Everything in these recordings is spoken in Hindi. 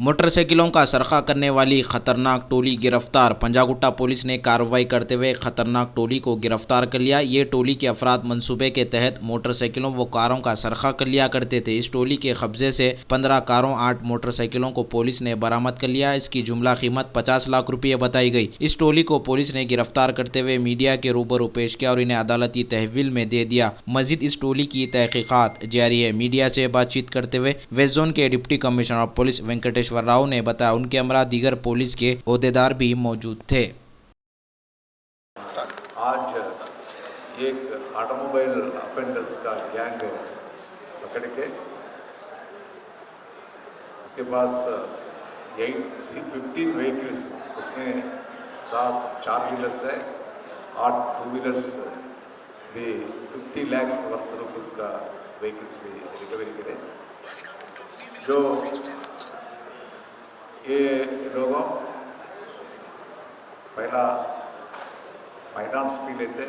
मोटरसाइकिलों का सरखा करने वाली खतरनाक टोली गिरफ्तार। पंजागुट्टा पुलिस ने कार्रवाई करते हुए खतरनाक टोली को गिरफ्तार कर लिया। ये टोली के अफराद मंसूबे के तहत मोटरसाइकिलों व कारों का सरखा कर लिया करते थे। इस टोली के कब्जे से 15 कारों 8 मोटरसाइकिलों को पुलिस ने बरामद कर लिया। इसकी जुमला कीमत 50 लाख रुपये बताई गई। इस टोली को पुलिस ने गिरफ्तार करते हुए मीडिया के रूबरू पेश किया और इन्हें अदालती तहवील में दे दिया। मजीद इस टोली की तहकीकात जारी है। मीडिया से बातचीत करते हुए वेस्ट जोन के deputy commissioner of police Venkateshwar Rao ने बताया उनके हमरा दीगर पुलिस के ओहदेदार भी मौजूद थे। आज एक ऑटोमोबाइल अफेंडर्स का गैंग पकड़ के उसके पास 15 व्हीकल्स, उसमें 7 4 व्हीलर्स है, 8 2 व्हीलर्स भी 50 lakhs वर्थ रुपीज का व्हीकल्स भी रिकवरी करे। जो ये लोगों पहला फाइनेंस फी लेते,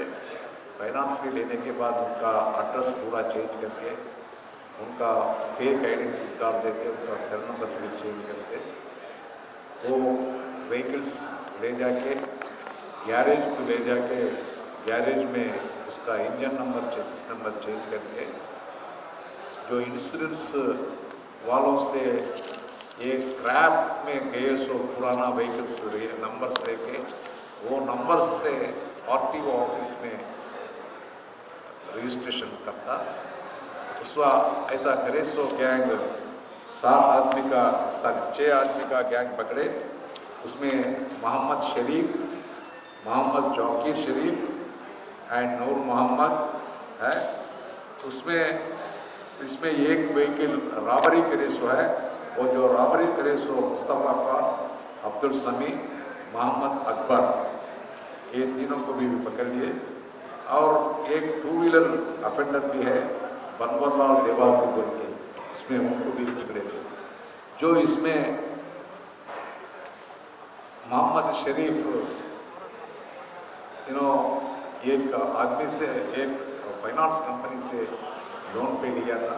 फाइनेंस फी लेने के बाद उनका एड्रेस पूरा चेंज करके उनका फेक आइडेंटिटी कार्ड देके उनका सेल नंबर भी चेंज करके वो व्हीकल्स ले जाके गैरेज को ले जाके गैरेज में उसका engine number chassis number change करके जो इंश्योरेंस वालों से एक स्क्रैप में गए सो पुराना व्हीकल्स नंबर्स लेके वो नंबर्स से आरटीओ ऑफिस में रजिस्ट्रेशन करता। उसका ऐसा करे सो गैंग 6 आदमी का गैंग पकड़े। उसमें मोहम्मद शरीफ, मोहम्मद जौकीर शरीफ एंड नूर मोहम्मद है। इसमें एक व्हीकल रॉबरी करे सो है। वो जो रॉबरी करे सो मुस्तफा खान, अब्दुल समी, मोहम्मद अकबर, ये तीनों को भी पकड़ लिए। और एक 2 व्हीलर अफेंडर भी है बनवरलाल देवासी बोल के, इसमें उनको भी पकड़े थे। जो इसमें मोहम्मद शरीफ एक आदमी से एक फाइनेंस कंपनी से लोन पे लिया था,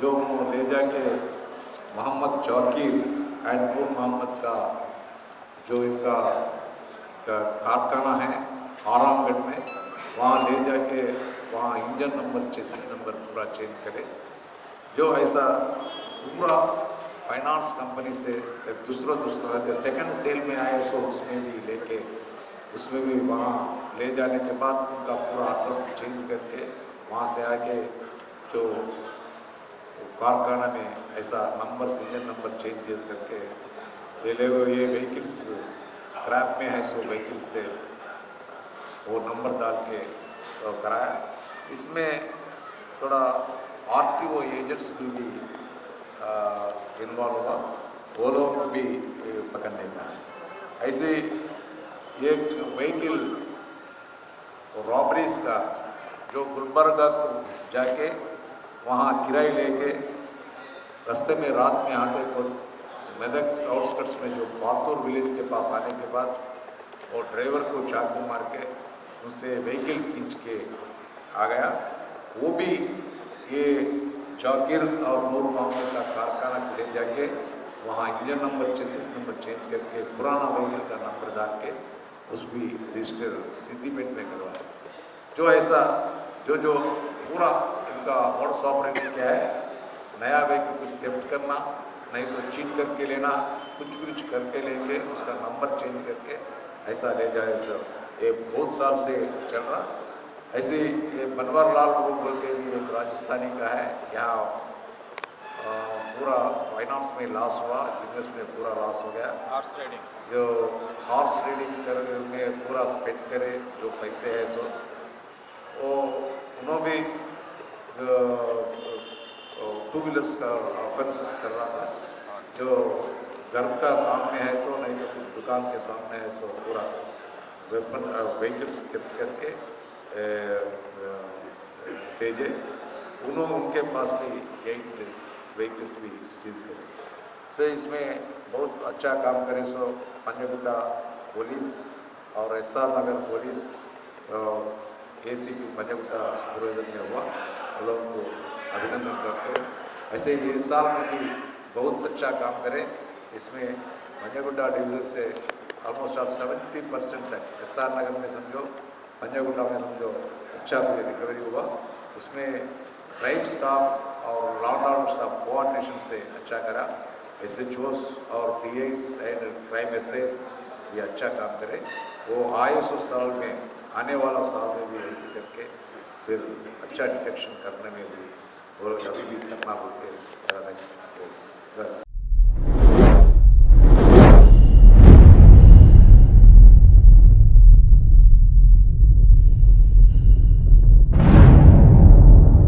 जो ले जाके मोहम्मद जौकीर एंड नूर मोहम्मद का जो इनका कारखाना है आरामगढ़ में, वहाँ ले जाके वहाँ इंजन नंबर चेसिस नंबर पूरा चेंज करे। जो ऐसा पूरा फाइनेंस कंपनी से दूसरा सेकंड सेल में आए सो उसमें भी लेके उसमें भी वहाँ ले जाने के बाद उनका पूरा एड्रेस चेंज करके वहाँ से आके जो कारखाना में ऐसा नंबर इंजन नंबर चेंज करके ये व्हीकल्स स्क्रैप में है सो व्हीकल्स से वो नंबर डाल के कराया। इसमें थोड़ा आरटीओ एजेंट्स भी इन्वॉल्व हुआ, वो लोग को भी पकड़ने का। ऐसे एक व्हीकल रॉबरीज का जो गुलबर्गा को जाके वहाँ किराए लेके रास्ते में रात में आते को मेदक आउटस्कर्ट्स में जो बातूर विलेज के पास आने के बाद वो ड्राइवर को चाकू मार के उनसे व्हीकल खींच के आ गया। वो भी ये जौकीर और नूर मोहम्मद का कारखाना ले जाके वहाँ engine number chassis number change करके पुराना व्हीकल का नंबर डाल के उस भी रजिस्टर सिद्दीपेट में करवाया। जो ऐसा जो पूरा इनका मोड्स ऑपरेंडी क्या है, नया व्हीकल कुछ टेस्ट करना, नहीं तो चीट करके लेना, कुछ करके लेके उसका नंबर चेंज करके ऐसा ले जाए। ये बहुत साल से चल रहा। ऐसे ये बनवारीलाल बोल के भी एक राजस्थानी का है, यहाँ पूरा फाइनेंस में लॉस हुआ, बिजनेस में पूरा लॉस हो गया। जो हॉर्स रीडिंग कर में पूरा स्पेंड करे जो पैसे है सो वो उन्होंने भी 2 व्हीलर्स का ऑफेंसेस कर रहा था। जो घर का सामने है तो नहीं तो कुछ दुकान के सामने है सो पूरा वेपन व्हीकल्स करके भेजे। उनके पास भी 8 व्हीकल्स भी सीज करे। सो इसमें बहुत अच्छा काम करे सो पंजागुट्टा पुलिस और एसआर नगर पुलिस एसीपी पंजागुट्टा सुपरवाइजर में हुआ, उन लोगों को अभिनंदन करते हैं। ऐसे ये साल में भी बहुत अच्छा काम करे। इसमें पंजागुट्टा डिवीजन से ऑलमोस्ट ऑल 70% तक SR नगर में समझो, पंजागुट्टा में समझो अच्छा रिकवरी हुआ। उसमें क्राइम स्टाफ और law and order staff coordination से अच्छा करा। SHOs और DIs एंड क्राइम SIs ये अच्छा काम करे। वो आए सो साल में, आने वाला साल में भी ऐसे करके फिर अच्छा डिटेक्शन करने में भी वो लोग अभी भी करना होते हैं।